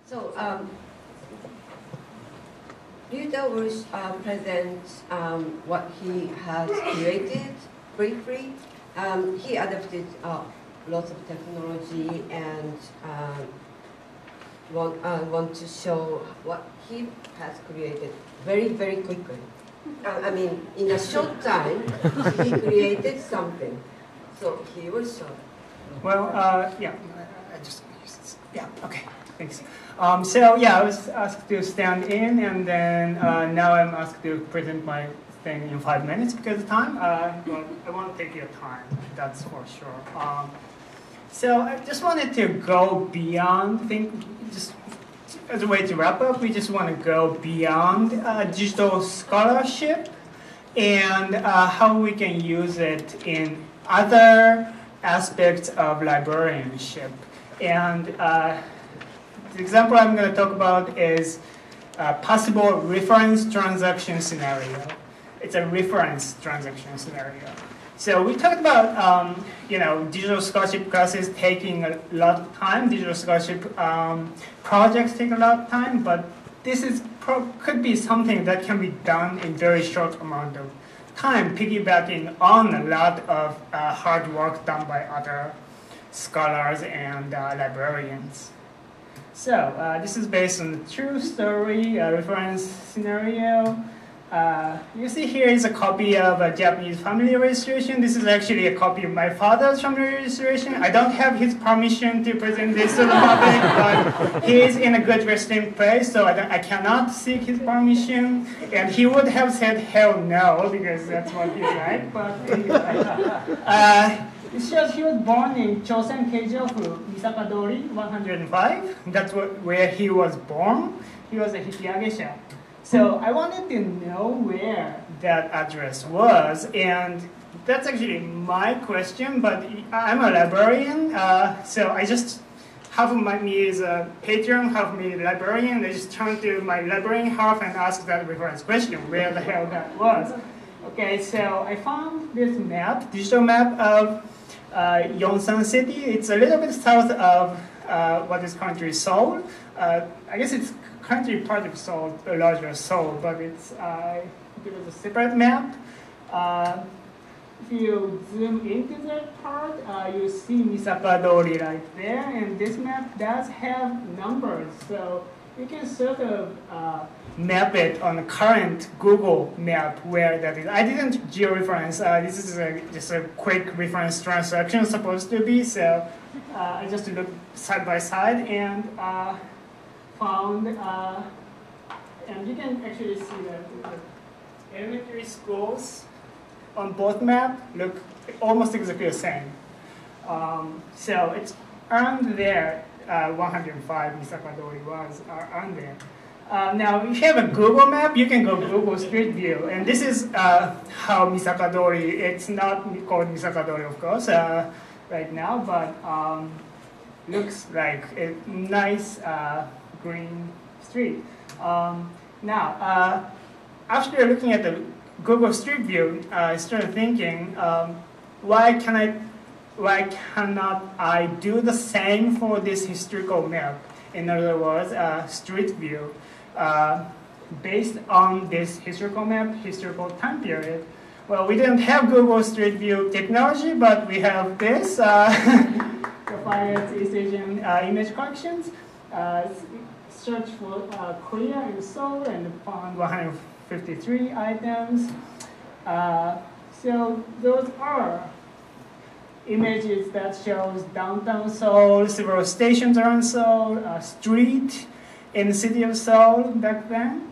So, Ryuta will present what he has created briefly. He adapted lots of technology and want to show what he has created very, very quickly. I mean, in a short time, he created something. So he will show. Well, yeah, okay, thanks. So yeah, I was asked to stand in, and then now I'm asked to present my thing in 5 minutes because of time. But I won't take your time, that's for sure. So I just wanted to go beyond, just as a way to wrap up, we just want to go beyond digital scholarship and how we can use it in other aspects of librarianship. And the example I'm going to talk about is a possible reference transaction scenario. It's a reference transaction scenario. So we talked about digital scholarship classes taking a lot of time. Digital scholarship projects take a lot of time, but this could be something that can be done in very short amount of time, piggybacking on a lot of hard work done by other scholars and librarians. So this is based on the true story reference scenario. You see here is a copy of a Japanese family registration. This is actually a copy of my father's family registration. I don't have his permission to present this to the public, but he is in a good resting place, so I cannot seek his permission. And he would have said hell no, because that's what he's like. But anyway, it shows he was born in Chosen Keijofu, Misakadori 105. That's where he was born. He was a Hikiagesha. So I wanted to know where that address was, and that's actually my question, but I'm a librarian, so I just, half of me is a patron, half of me is a librarian. I just turn to my librarian half and ask that reference question, where the hell that was. Okay, so I found this map, digital map of Yongsan City. It's a little bit south of what is currently Seoul. I guess it's country part of Seoul, a larger Seoul, but it's a separate map. If you zoom into that part, you see Misakadori right there, and this map does have numbers, so you can sort of map it on the current Google map where that is. I didn't georeference. This is just a quick reference transaction supposed to be, so I just looked side by side and found, and you can actually see that the elementary schools on both maps look almost exactly the same. So it's earned there, 105 Misakadori was earned there. Now, if you have a Google map, you can go Google Street View, and this is how Misakadori, it's not called Misakadori, of course, right now, but looks like a nice green street. Now, after looking at the Google Street View, I started thinking, why cannot I do the same for this historical map? In other words, Street View, based on this historical map, historical time period. Well, we didn't have Google Street View technology, but we have this, Lafayette's East Asian image collections. Search for Korea and Seoul and found 153 items. So those are images that shows downtown Seoul, several stations around Seoul, a street in the city of Seoul back then.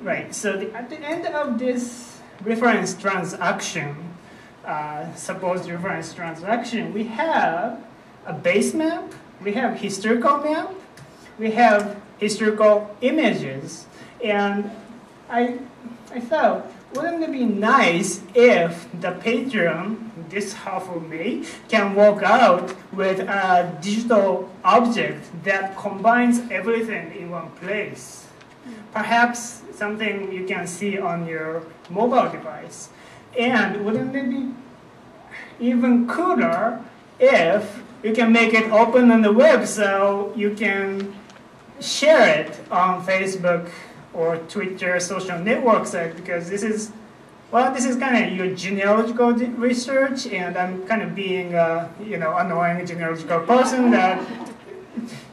Right, so at the end of this reference transaction, supposed reference transaction, we have a base map, we have historical map, we have historical images, and I thought, wouldn't it be nice if the patron, this half of me, can walk out with a digital object that combines everything in one place? Perhaps something you can see on your mobile device. And wouldn't it be even cooler if you can make it open on the web so you can share it on Facebook or Twitter social network site, because this is kind of your genealogical research, and I'm kind of being a annoying genealogical person that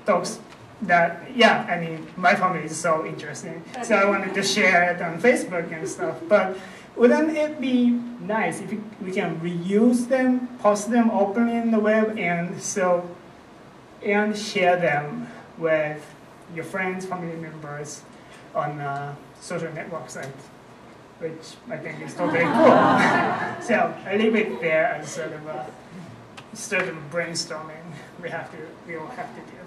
talks that, yeah, I mean, my family is so interesting, so I wanted to share it on Facebook and stuff. But wouldn't it be nice if we can reuse them, post them openly in the web, and share them with your friends, family members on a social network site, which I think is totally cool. So I leave it there as sort of brainstorming we will have to do.